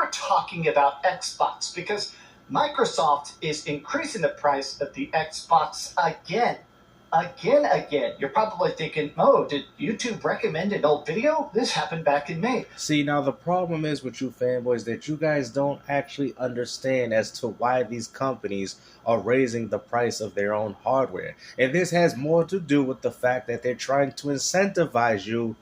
were talking about Xbox because Microsoft is increasing the price of the Xbox again. Again. You're probably thinking, oh, did YouTube recommend an old video? This happened back in May. See, now the problem is with you fanboys that you guys don't actually understand as to why these companies are raising the price of their own hardware. And this has more to do with the fact that they're trying to incentivize you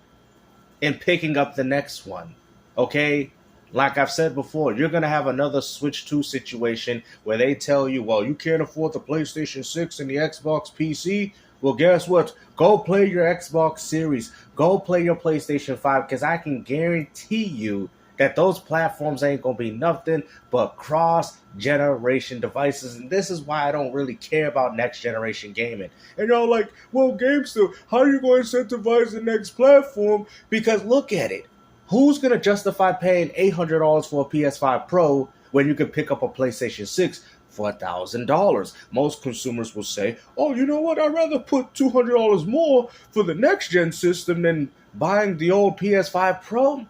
in picking up the next one. Okay? Like I've said before, you're going to have another Switch 2 situation where they tell you, well, you can't afford the PlayStation 6 and the Xbox PC. Well, guess what? Go play your Xbox Series. Go play your PlayStation 5 because I can guarantee you that those platforms ain't going to be nothing but cross-generation devices. And this is why I don't really care about next-generation gaming. And y'all like, well, GameStop, how are you going to incentivize the next platform? Because look at it. Who's going to justify paying $800 for a PS5 Pro when you can pick up a PlayStation 6 for $1,000? Most consumers will say, oh, you know what? I'd rather put $200 more for the next-gen system than buying the old PS5 Pro.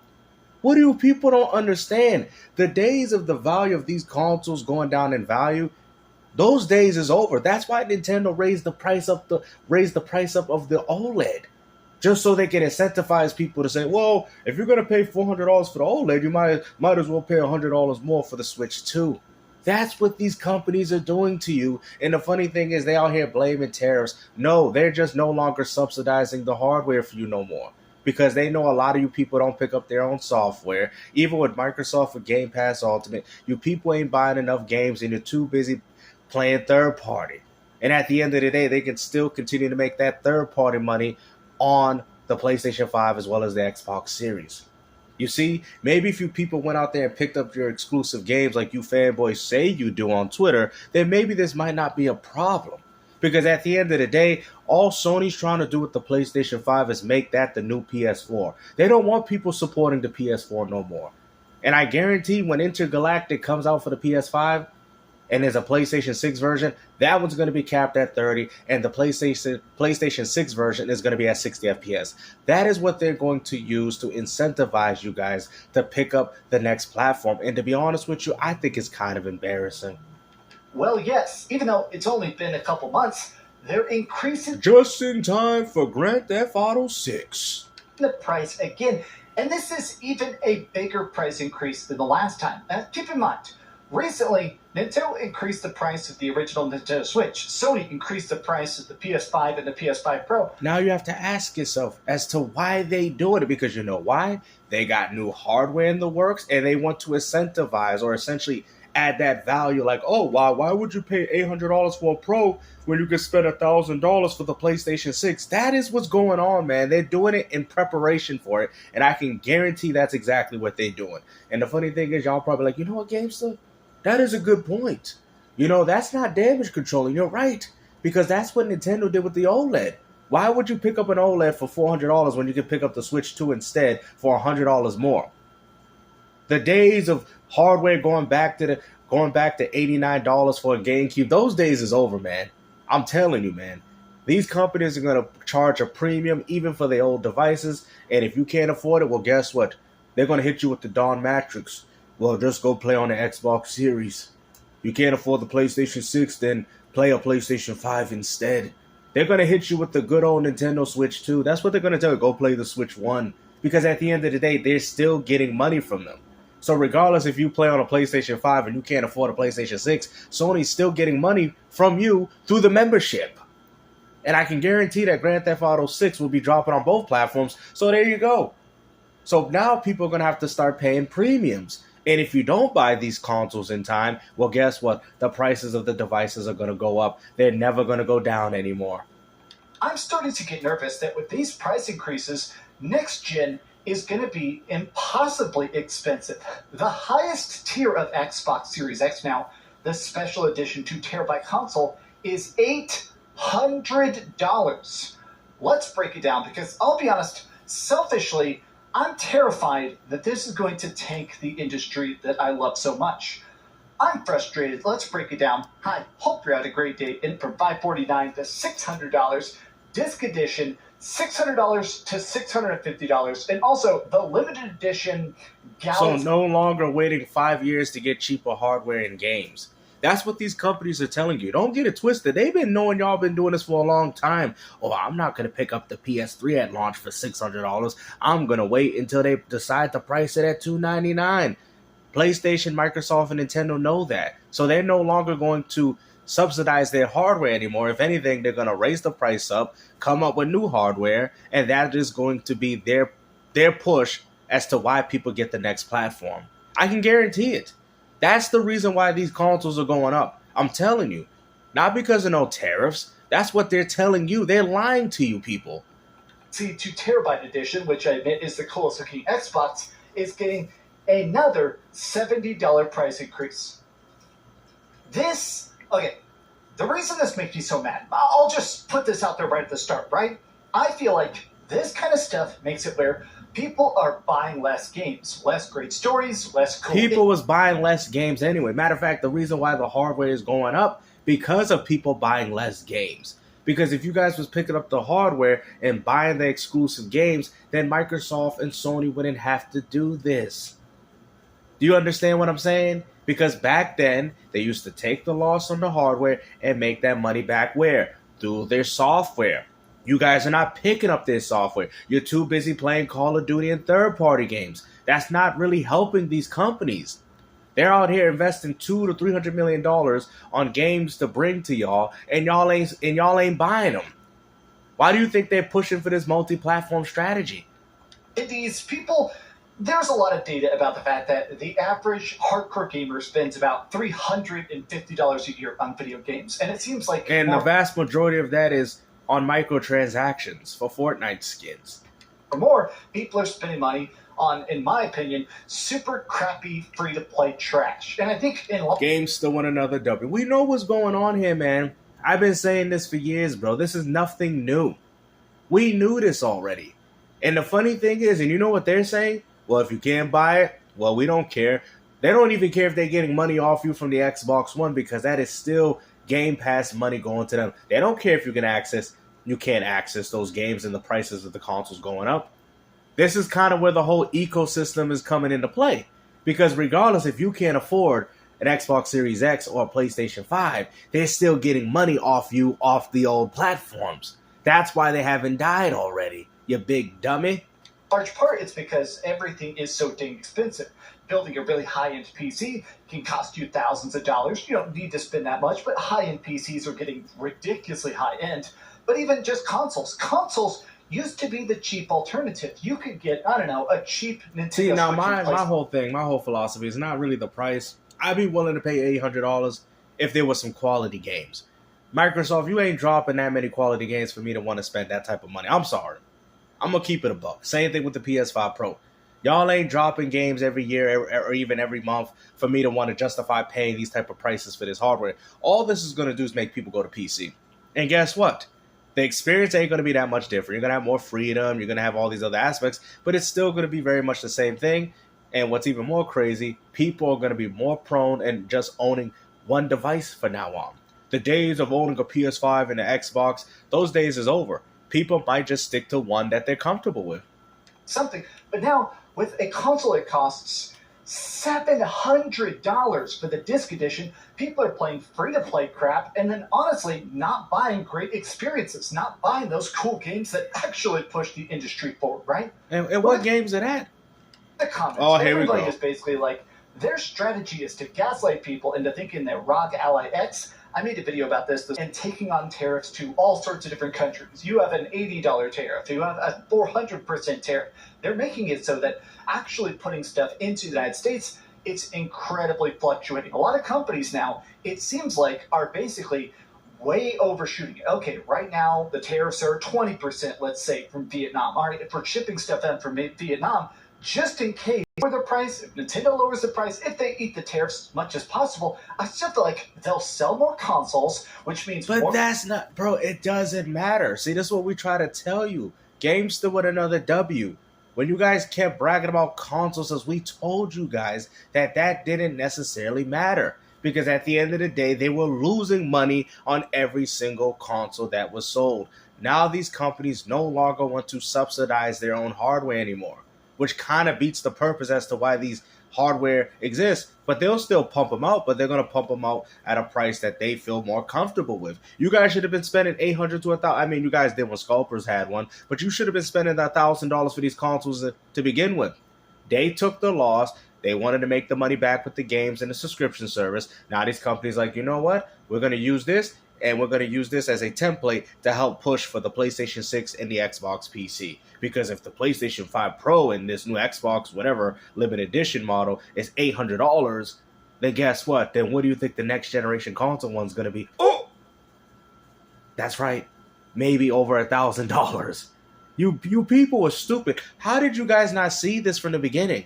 What do you people don't understand? The days of the value of these consoles going down in value, those days is over. That's why Nintendo raised the price up of the OLED. Just so they can incentivize people to say, well, if you're going to pay $400 for the OLED, you might as well pay $100 more for the Switch 2. That's what these companies are doing to you. And the funny thing is they out here blaming tariffs. No, they're just no longer subsidizing the hardware for you no more. Because they know a lot of you people don't pick up their own software. Even with Microsoft with Game Pass Ultimate, you people ain't buying enough games and you're too busy playing third party. And at the end of the day, they can still continue to make that third party money on the PlayStation 5 as well as the Xbox Series. You see, maybe if you people went out there and picked up your exclusive games like you fanboys say you do on Twitter, then maybe this might not be a problem. Because at the end of the day, all Sony's trying to do with the PlayStation 5 is make that the new PS4. They don't want people supporting the PS4 no more. And I guarantee when Intergalactic comes out for the PS5, and there's a PlayStation 6 version, that one's going to be capped at 30, and the PlayStation 6 version is going to be at 60 FPS. That is what they're going to use to incentivize you guys to pick up the next platform. And to be honest with you, I think it's kind of embarrassing. Well, yes, even though it's only been a couple months, they're increasing just in time for Grand Theft Auto 6. The price again. And this is even a bigger price increase than the last time. Keep in mind, recently, Nintendo increased the price of the original Nintendo Switch. Sony increased the price of the PS5 and the PS5 Pro. Now you have to ask yourself as to why they doing it, because you know why? They got new hardware in the works and they want to incentivize or essentially add that value. Like, oh, why would you pay $800 for a Pro when you could spend $1,000 for the PlayStation 6? That is what's going on, man. They're doing it in preparation for it, and I can guarantee that's exactly what they're doing. And the funny thing is, y'all probably like, you know what, GameStop? That is a good point. You know, that's not damage control, and you're right. Because that's what Nintendo did with the OLED. Why would you pick up an OLED for $400 when you could pick up the Switch 2 instead for $100 more? The days of hardware going back to $89 for a GameCube, those days is over, man. I'm telling you, man. These companies are going to charge a premium even for their old devices, and if you can't afford it, well, guess what? They're going to hit you with the Dawn Matrix. Well, just go play on the Xbox Series. You can't afford the PlayStation 6, then play a PlayStation 5 instead. They're going to hit you with the good old Nintendo Switch 2. That's what they're going to tell you. Go play the Switch 1. Because at the end of the day, they're still getting money from them. So regardless if you play on a PlayStation 5 and you can't afford a PlayStation 6, Sony's still getting money from you through the membership. And I can guarantee that Grand Theft Auto 6 will be dropping on both platforms. So there you go. So now people are going to have to start paying premiums. And if you don't buy these consoles in time, well, guess what? The prices of the devices are going to go up. They're never going to go down anymore. I'm starting to get nervous that with these price increases, next gen is going to be impossibly expensive. The highest tier of Xbox Series X now, the special edition 2 terabyte console, is $800. Let's break it down because I'll be honest, selfishly, I'm terrified that this is going to tank the industry that I love so much. I'm frustrated. Let's break it down. Hi, hope you're having a great day. And from $549 to $600, disc edition, $600 to $650, and also the limited edition So Galaxy. no longer waiting 5 years to get cheaper hardware and games. That's what these companies are telling you. Don't get it twisted. They've been knowing y'all been doing this for a long time. Oh, I'm not going to pick up the PS3 at launch for $600. I'm going to wait until they decide to price it at $299. PlayStation, Microsoft, and Nintendo know that. So they're no longer going to subsidize their hardware anymore. If anything, they're going to raise the price up, come up with new hardware, and that is going to be their push as to why people get the next platform. I can guarantee it. That's the reason why these consoles are going up. I'm telling you. Not because of no tariffs. That's what they're telling you. They're lying to you people. 2 terabyte edition, which I admit is the coolest looking Xbox, is getting another $70 price increase. The reason this makes me so mad, I'll just put this out there right at the start, right? I feel like this kind of stuff makes it where people are buying less games, less great stories, less cool. People was buying less games anyway. Matter of fact, the reason why the hardware is going up because of people buying less games. Because if you guys was picking up the hardware and buying the exclusive games, then Microsoft and Sony wouldn't have to do this. Do you understand what I'm saying? Because back then, they used to take the loss on the hardware and make that money back where? Through their software. You guys are not picking up their software. You're too busy playing Call of Duty and third-party games. That's not really helping these companies. They're out here investing $200 to $300 million on games to bring to y'all, and y'all ain't buying them. Why do you think they're pushing for this multi-platform strategy? These people, there's a lot of data about the fact that the average hardcore gamer spends about $350 a year on video games, and it seems like the vast majority of that is on microtransactions for Fortnite skins. For more, people are spending money on, in my opinion, super crappy free-to-play trash. And I think games still want another W. We know what's going on here, man. I've been saying this for years, bro. This is nothing new. We knew this already. And the funny thing is, and you know what they're saying? Well, if you can't buy it, well, we don't care. They don't even care if they're getting money off you from the Xbox One because that is still Game Pass money going to them. They don't care if you can't access those games and the prices of the consoles going up. This is kind of where the whole ecosystem is coming into play. Because regardless if you can't afford an Xbox Series X or a PlayStation 5, they're still getting money off you off the old platforms. That's why they haven't died already, you big dummy. Large part, it's because everything is so dang expensive. Building a really high-end PC can cost you thousands of dollars. You don't need to spend that much, but high-end PCs are getting ridiculously high-end. But even just consoles. Consoles used to be the cheap alternative. You could get, I don't know, a cheap Nintendo. See, now my whole philosophy is not really the price. I'd be willing to pay $800 if there was some quality games. Microsoft, you ain't dropping that many quality games for me to want to spend that type of money. I'm sorry. I'm going to keep it a buck. Same thing with the PS5 Pro. Y'all ain't dropping games every year or even every month for me to want to justify paying these type of prices for this hardware. All this is going to do is make people go to PC. And guess what? The experience ain't going to be that much different. You're going to have more freedom. You're going to have all these other aspects. But it's still going to be very much the same thing. And what's even more crazy, people are going to be more prone and just owning one device from now on. The days of owning a PS5 and an Xbox, those days is over. People might just stick to one that they're comfortable with. But now, with a console that costs $700 for the disc edition, people are playing free-to-play crap and then honestly not buying great experiences, not buying those cool games that actually push the industry forward, right? And what games are that? The comments. Oh, here Everybody we go. is basically like, their strategy is to gaslight people into thinking that ROG Ally X, I made a video about this, and taking on tariffs to all sorts of different countries. You have an $80 tariff. You have a 400% tariff. They're making it so that actually putting stuff into the United States, it's incredibly fluctuating. A lot of companies now, it seems like, are basically way overshooting it. Okay, right now the tariffs are 20%, let's say, from Vietnam. All right, if we're shipping stuff in from Vietnam, just in case lower the price, if Nintendo lowers the price, if they eat the tariffs as much as possible, I still feel like they'll sell more consoles, which means But that's not, bro, it doesn't matter. See, this is what we try to tell you. Games still with another W. When you guys kept bragging about consoles, as we told you guys that didn't necessarily matter. Because at the end of the day, they were losing money on every single console that was sold. Now these companies no longer want to subsidize their own hardware anymore, which kind of beats the purpose as to why these hardware exists. But they'll still pump them out, but they're going to pump them out at a price that they feel more comfortable with. You guys should have been spending $800 to $1,000. I mean, you guys did when Sculptors had one, but you should have been spending $1,000 for these consoles to begin with. They took the loss. They wanted to make the money back with the games and the subscription service. Now these companies like, you know what? We're going to use this, and we're going to use this as a template to help push for the PlayStation 6 and the Xbox PC. Because if the PlayStation 5 Pro and this new Xbox, whatever, limited edition model is $800, then guess what? Then what do you think the next generation console one's going to be? Oh! That's right. Maybe over $1,000. You people are stupid. How did you guys not see this from the beginning?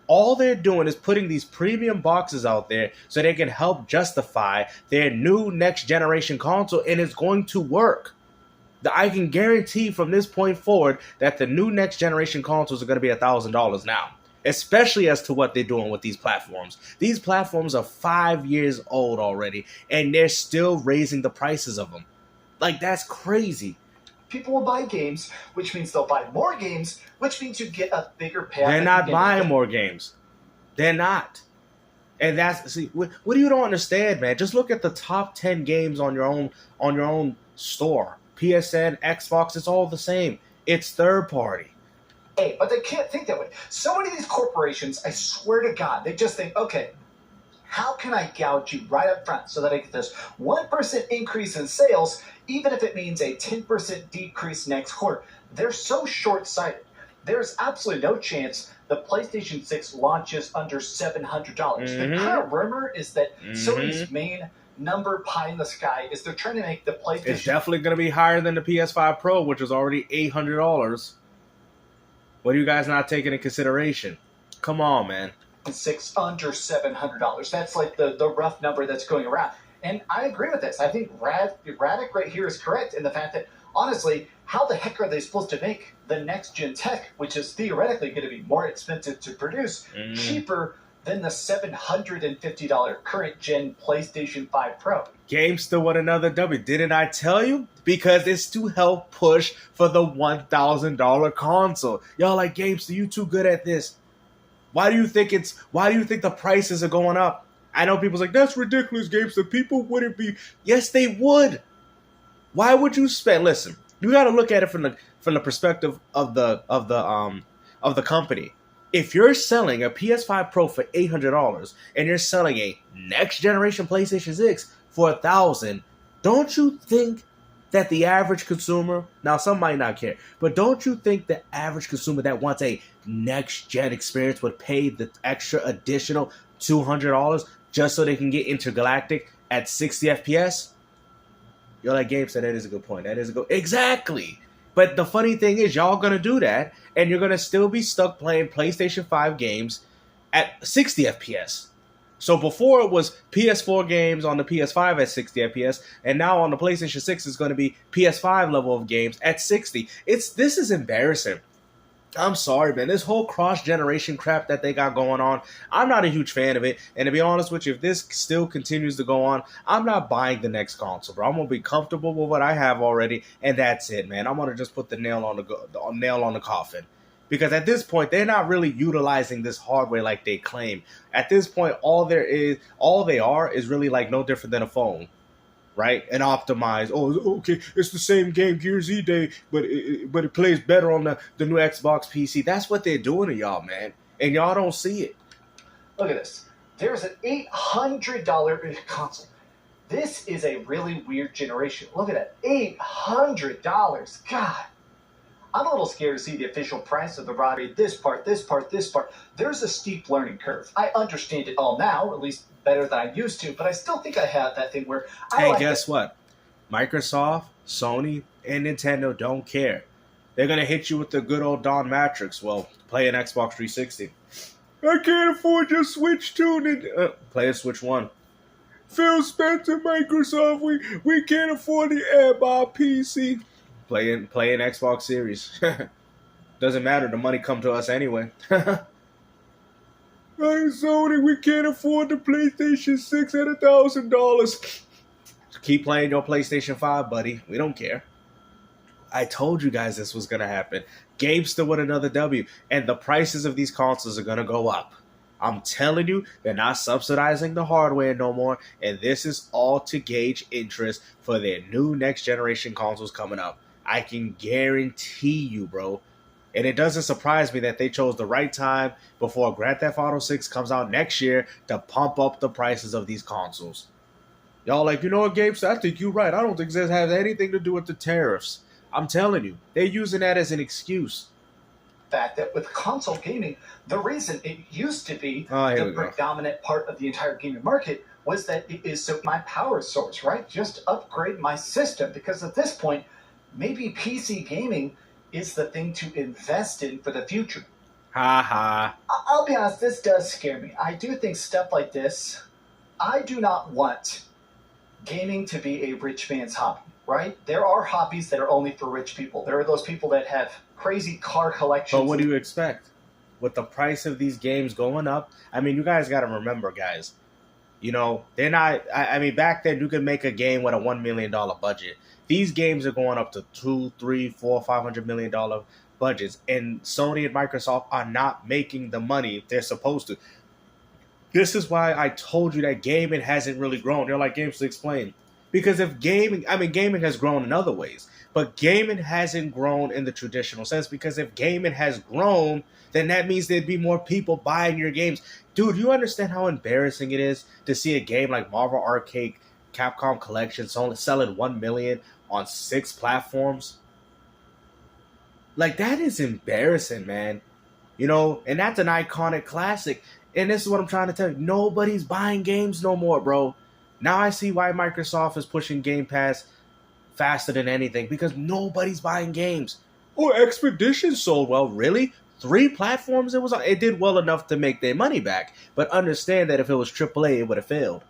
All they're doing is putting these premium boxes out there so they can help justify their new next generation console, and it's going to work. I can guarantee from this point forward that the new next generation consoles are going to be $1,000 now, especially as to what they're doing with these platforms. These platforms are 5 years old already, and they're still raising the prices of them. Like, that's crazy. People will buy games, which means they'll buy more games, which means you get a bigger payout. They're not buying more games. They're not. And that's, see, what do you don't understand, man? Just look at the top 10 games on your own store. PSN, Xbox, it's all the same. It's third party. Hey, but they can't think that way. So many of these corporations, I swear to God, they just think, okay, how can I gouge you right up front so that I get this 1% increase in sales, even if it means a 10% decrease next quarter? They're so short-sighted. There's absolutely no chance the PlayStation 6 launches under $700. Mm-hmm. The current rumor is that Sony's main number pie in the sky is they're trying to make the PlayStation... It's definitely going to be higher than the PS5 Pro, which is already $800. What are you guys not taking into consideration? Come on, man. 6 under $700. That's like the rough number that's going around. And I agree with this. I think Radic right here is correct in the fact that, honestly, how the heck are they supposed to make the next-gen tech, which is theoretically going to be more expensive to produce, cheaper than the $750 current-gen PlayStation 5 Pro? Games still want another W. Didn't I tell you? Because it's to help push for the $1,000 console. Y'all like, Games, you too good at this. Why do you think the prices are going up? I know people's like, that's ridiculous, Games. The people wouldn't be. Yes, they would. Why would you spend? Listen, you got to look at it from the perspective of the company. If you're selling a PS5 Pro for $800 and you're selling a next generation PlayStation 6 for $1,000, don't you think that the average consumer, now some might not care, but don't you think the average consumer that wants a next gen experience would pay the extra additional $200 just so they can get Intergalactic at 60 FPS? You're like, Gabe said, that is a good point. That is a good... Exactly. But the funny thing is, y'all gonna do that, and you're gonna still be stuck playing PlayStation 5 games at 60 FPS. So before it was PS4 games on the PS5 at 60 FPS, and now on the PlayStation 6 is going to be PS5 level of games at 60. This is embarrassing. I'm sorry, man. This whole cross-generation crap that they got going on, I'm not a huge fan of it. And to be honest with you, if this still continues to go on, I'm not buying the next console, bro. I'm going to be comfortable with what I have already, and that's it, man. I'm going to just put the nail on the coffin. Because at this point, they're not really utilizing this hardware like they claim. At this point, all they are is really like no different than a phone, right? And optimized. Oh, okay, it's the same game, Gear Z Day, but it plays better on the new Xbox PC. That's what they're doing to y'all, man. And y'all don't see it. Look at this. There's an $800 console. This is a really weird generation. Look at that. $800. God. I'm a little scared to see the official price of the Roddy. This part. There's a steep learning curve. I understand it all now, at least better than I used to, but I still think I have that thing where guess what? Microsoft, Sony, and Nintendo don't care. They're going to hit you with the good old Don Matrix. Well, play an Xbox 360. I can't afford your Switch 2. Play a Switch 1. Phil Spencer, Microsoft, we can't afford the Airbot PC. Play an Xbox Series. Doesn't matter. The money come to us anyway. Hey, Sony, we can't afford the PlayStation 6 at $1,000. Keep playing your PlayStation 5, buddy. We don't care. I told you guys this was going to happen. GameStop with another W. And the prices of these consoles are going to go up. I'm telling you, they're not subsidizing the hardware no more. And this is all to gauge interest for their new next generation consoles coming up. I can guarantee you, bro. And it doesn't surprise me that they chose the right time before Grand Theft Auto 6 comes out next year to pump up the prices of these consoles. Y'all like, you know what, GameStop? I think you're right. I don't think this has anything to do with the tariffs. I'm telling you, they're using that as an excuse. Fact that with console gaming, the reason it used to be the predominant part of the entire gaming market was that it is so my power source, right? Just upgrade my system, because at this point, maybe PC gaming is the thing to invest in for the future. Ha ha. I'll be honest, this does scare me. I do think stuff like this, I do not want gaming to be a rich man's hobby, right? There are hobbies that are only for rich people. There are those people that have crazy car collections. But what do you expect? With the price of these games going up, I mean, you guys got to remember, guys, you know, they're not, I mean, back then you could make a game with a $1 million budget. These games are going up to $200, $300, $400, $500 million budgets, and Sony and Microsoft are not making the money they're supposed to. This is why I told you that gaming hasn't really grown. They're like, games to explain. Because if gaming, I mean, gaming has grown in other ways, but gaming hasn't grown in the traditional sense, because if gaming has grown, then that means there'd be more people buying your games. Dude, you understand how embarrassing it is to see a game like Marvel Arcade Capcom Collection only selling 1 million on 6 platforms? Like, that is embarrassing, man. You know, and that's an iconic classic. And this is what I'm trying to tell you. Nobody's buying games no more, bro. Now I see why Microsoft is pushing Game Pass faster than anything, because nobody's buying games. Oh, Expedition sold well. Really? 3 platforms it was on? It did well enough to make their money back. But understand that if it was AAA, it would have failed.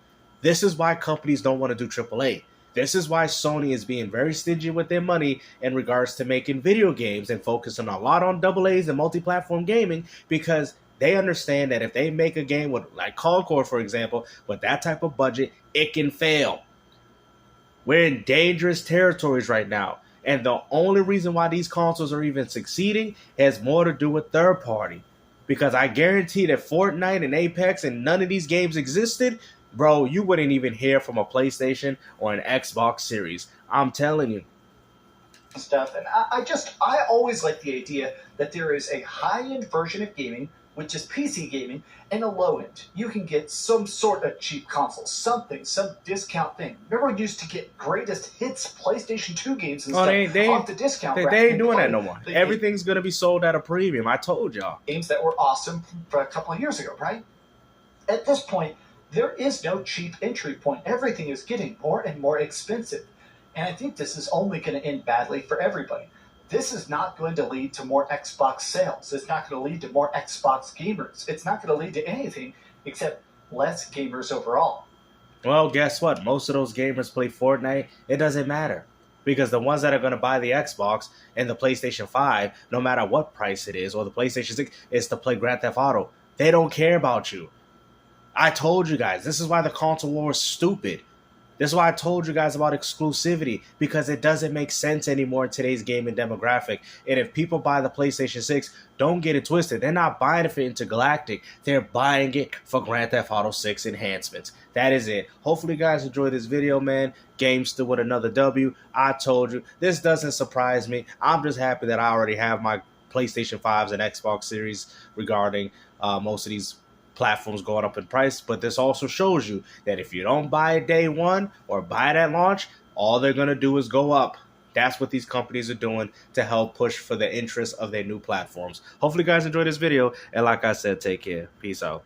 This is why companies don't want to do AAA. This is why Sony is being very stingy with their money in regards to making video games and focusing a lot on AA's and multi-platform gaming, because they understand that if they make a game with, like Concord, for example, with that type of budget, it can fail. We're in dangerous territories right now. And the only reason why these consoles are even succeeding has more to do with third party. Because I guarantee that Fortnite and Apex and none of these games existed, bro, you wouldn't even hear from a PlayStation or an Xbox Series. I'm telling you. Stuff. And I always like the idea that there is a high-end version of gaming, which is PC gaming, and a low-end. You can get some sort of cheap console, something, some discount thing. Remember we used to get greatest hits PlayStation 2 games and stuff off the discount rack. They ain't doing that no more. Everything's going to be sold at a premium. I told y'all. Games that were awesome for a couple of years ago, right? At this point, there is no cheap entry point. Everything is getting more and more expensive. And I think this is only going to end badly for everybody. This is not going to lead to more Xbox sales. It's not going to lead to more Xbox gamers. It's not going to lead to anything except less gamers overall. Well, guess what? Most of those gamers play Fortnite. It doesn't matter. Because the ones that are going to buy the Xbox and the PlayStation 5, no matter what price it is, or the PlayStation 6, is to play Grand Theft Auto. They don't care about you. I told you guys, this is why the console war is stupid. This is why I told you guys about exclusivity, because it doesn't make sense anymore in today's gaming demographic. And if people buy the PlayStation 6, don't get it twisted. They're not buying it for Intergalactic. They're buying it for Grand Theft Auto 6 enhancements. That is it. Hopefully you guys enjoyed this video, man. GameStop with another W. I told you. This doesn't surprise me. I'm just happy that I already have my PlayStation 5s and Xbox Series regarding most of these platforms going up in price. But this also shows you that if you don't buy it day one or buy it at launch, all they're going to do is go up. That's what these companies are doing to help push for the interest of their new platforms. Hopefully you guys enjoyed this video, and like I said, take care. Peace out.